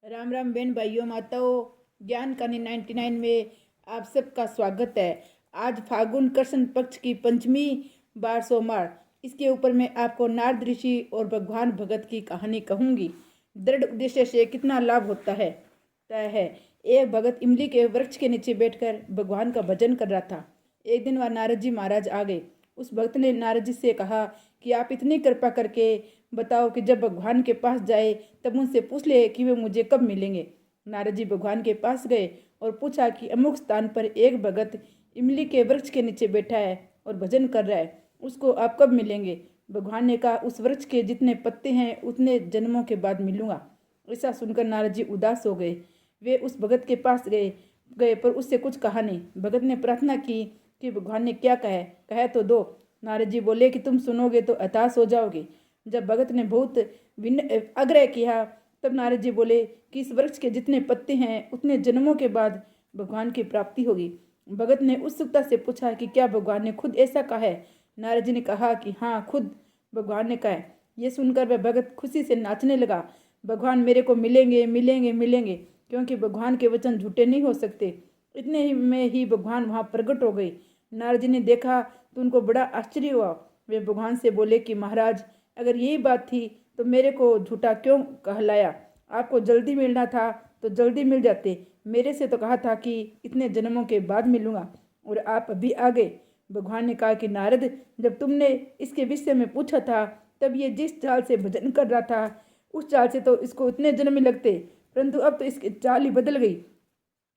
राम राम बहन भाइयों माताओं, ज्ञान कहानी 99 में आप सबका स्वागत है। आज फागुन कृष्ण पक्ष की पंचमी बार सोमवार, इसके ऊपर मैं आपको नारद ऋषि और भगवान भगत की कहानी कहूँगी। दृढ़ उद्देश्य से कितना लाभ होता है तय है। एक भगत इमली के वृक्ष के नीचे बैठकर भगवान का भजन कर रहा था। एक दिन वह नारद जी महाराज आ गए। उस भक्त ने नारद जी से कहा कि आप इतनी कृपा करके बताओ कि जब भगवान के पास जाए तब उनसे पूछ ले कि वे मुझे कब मिलेंगे। नारद जी भगवान के पास गए और पूछा कि अमुक स्थान पर एक भगत इमली के वृक्ष के नीचे बैठा है और भजन कर रहा है, उसको आप कब मिलेंगे। भगवान ने कहा, उस वृक्ष के जितने पत्ते हैं उतने जन्मों के बाद मिलूंगा। ऐसा सुनकर नारद जी उदास हो गए। वे उस भगत के पास गए गए पर उससे कुछ कहा नहीं। भगत ने प्रार्थना की कि भगवान ने क्या कहा तो दो। नारद जी बोले कि तुम सुनोगे तो हताश हो जाओगे। जब भगत ने बहुत आग्रह किया तब नारद जी बोले कि इस वृक्ष के जितने पत्ते हैं उतने जन्मों के बाद भगवान की प्राप्ति होगी। भगत ने उत्सुकता से पूछा कि क्या भगवान ने खुद ऐसा कहा है। नारद जी ने कहा कि हाँ, खुद भगवान ने कहा है। ये सुनकर वह भगत खुशी से नाचने लगा। भगवान मेरे को मिलेंगे मिलेंगे मिलेंगे, क्योंकि भगवान के वचन झूठे नहीं हो सकते। इतने ही में ही भगवान वहाँ प्रकट हो गए। नारद जी ने देखा तो उनको बड़ा आश्चर्य हुआ। वे भगवान से बोले कि महाराज, अगर यही बात थी तो मेरे को झूठा क्यों कहलाया। आपको जल्दी मिलना था तो जल्दी मिल जाते। मेरे से तो कहा था कि इतने जन्मों के बाद मिलूंगा और आप अभी आ गए। भगवान ने कहा कि नारद, जब तुमने इसके विषय में पूछा था तब ये जिस चाल से भजन कर रहा था उस चाल से तो इसको इतने जन्म लगते, परंतु अब तो इसकी चाल ही बदल गई।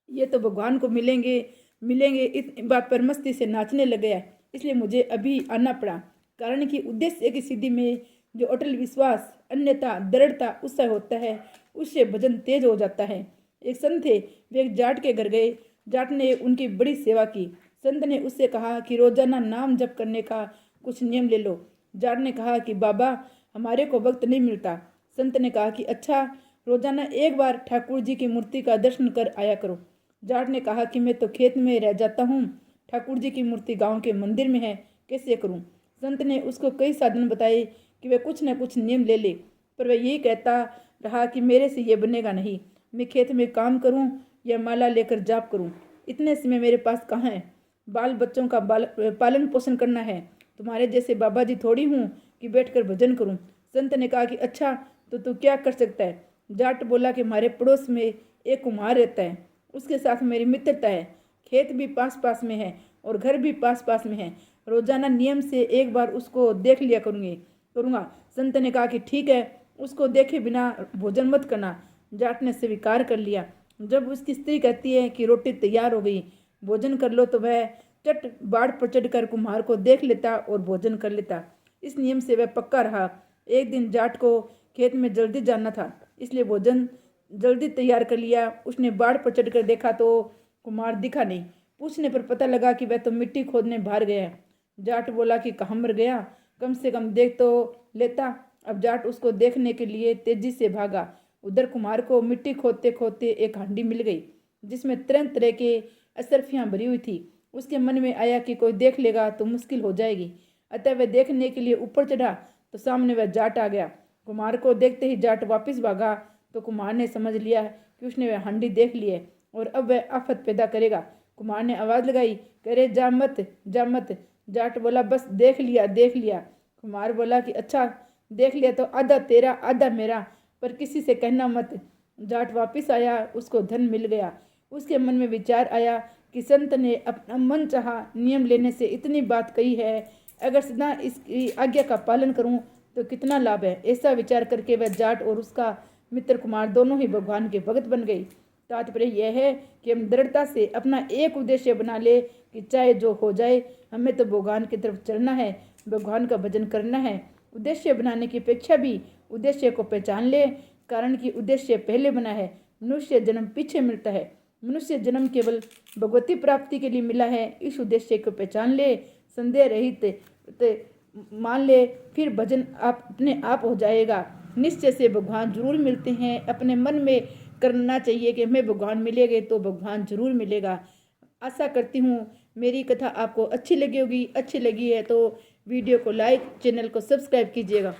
ये तो भगवान को मिलेंगे मिलेंगे इस बात पर मस्ती से नाचने लग गया। इसलिए मुझे अभी आना पड़ा, कारण कि उद्देश्य की सिद्धि में जो अटल विश्वास, अन्यथा दृढ़ता, उत्साह होता है, उससे भजन तेज हो जाता है। एक संत थे, वे एक जाट के घर गए। जाट ने उनकी बड़ी सेवा की। संत ने उससे कहा कि रोजाना नाम जप करने का कुछ नियम ले लो। जाट ने कहा कि बाबा, हमारे को वक्त नहीं मिलता। संत ने कहा कि अच्छा, रोजाना एक बार ठाकुर जी की मूर्ति का दर्शन कर आया करो। जाट ने कहा कि मैं तो खेत में रह जाता हूँ, ठाकुर जी की मूर्ति गांव के मंदिर में है, कैसे करूँ। संत ने उसको कई साधन बताए कि वह कुछ न कुछ नियम ले ले, पर वह यही कहता रहा कि मेरे से ये बनेगा नहीं। मैं खेत में काम करूँ या माला लेकर जाप करूँ, इतने समय मेरे पास कहाँ है। बाल बच्चों का पालन पोषण करना है। तुम्हारे जैसे बाबा जी थोड़ी हूँ कि बैठकर भजन करूँ। संत ने कहा कि अच्छा, तो तू क्या कर सकता है। जाट बोला कि हमारे पड़ोस में एक कुम्हार रहता है, उसके साथ मेरी मित्रता है। खेत भी पास पास में है और घर भी पास पास में है। रोजाना नियम से एक बार उसको देख लिया करूँगा। संत ने कहा कि ठीक है, उसको देखे बिना भोजन मत करना। जाट ने स्वीकार कर लिया। जब उसकी स्त्री कहती है कि रोटी तैयार हो गई, भोजन कर लो, तो वह चट बाड़ पर चढ़कर कुम्हार को देख लेता और भोजन कर लेता। इस नियम से वह पक्का रहा। एक दिन जाट को खेत में जल्दी जाना था, इसलिए भोजन जल्दी तैयार कर लिया। उसने बाड़ पर चढ़कर देखा तो कुम्हार दिखा नहीं। पूछने पर पता लगा कि वह तो मिट्टी खोदने बाहर गया है। जाट बोला कि कहाँ मर गया, कम से कम देख तो लेता। अब जाट उसको देखने के लिए तेजी से भागा। उधर कुम्हार को मिट्टी खोदते खोदते एक हांडी मिल गई, जिसमें तरह तरह के असरफियाँ भरी हुई थी। उसके मन में आया कि कोई देख लेगा तो मुश्किल हो जाएगी। अतः वह देखने के लिए ऊपर चढ़ा तो सामने वह जाट आ गया। कुम्हार को देखते ही जाट वापिस भागा तो कुम्हार ने समझ लिया कि उसने वह हांडी देख ली है और अब वह आफत पैदा करेगा। कुम्हार ने आवाज़ लगाई, कह रहे जा मत जा मत। जाट बोला बस देख लिया देख लिया। कुम्हार बोला कि अच्छा, देख लिया तो आधा तेरा आधा मेरा, पर किसी से कहना मत। जाट वापिस आया, उसको धन मिल गया। उसके मन में विचार आया कि संत ने अपना मन चाहा नियम लेने से इतनी बात कही है, अगर सदा इसकी आज्ञा का पालन करूं तो कितना लाभ है। ऐसा विचार करके वह जाट और उसका मित्र कुमार दोनों ही भगवान के भक्त बन गई। तात्पर्य यह है कि हम दृढ़ता से अपना एक उद्देश्य बना ले कि चाहे जो हो जाए, हमें तो भगवान की तरफ चलना है, भगवान का भजन करना है। उद्देश्य बनाने की अपेक्षा भी उद्देश्य को पहचान ले, कारण कि उद्देश्य पहले बना है, मनुष्य जन्म पीछे मिलता है। मनुष्य जन्म केवल भगवती प्राप्ति के लिए मिला है। इस उद्देश्य को पहचान ले, संदेह रहित मान ले, फिर भजन आप अपने आप हो जाएगा। निश्चय से भगवान जरूर मिलते हैं। अपने मन में करना चाहिए कि हमें भगवान मिलेंगे तो भगवान जरूर मिलेगा। आशा करती हूँ मेरी कथा आपको अच्छी लगी होगी। अच्छी लगी है तो वीडियो को लाइक, चैनल को सब्सक्राइब कीजिएगा।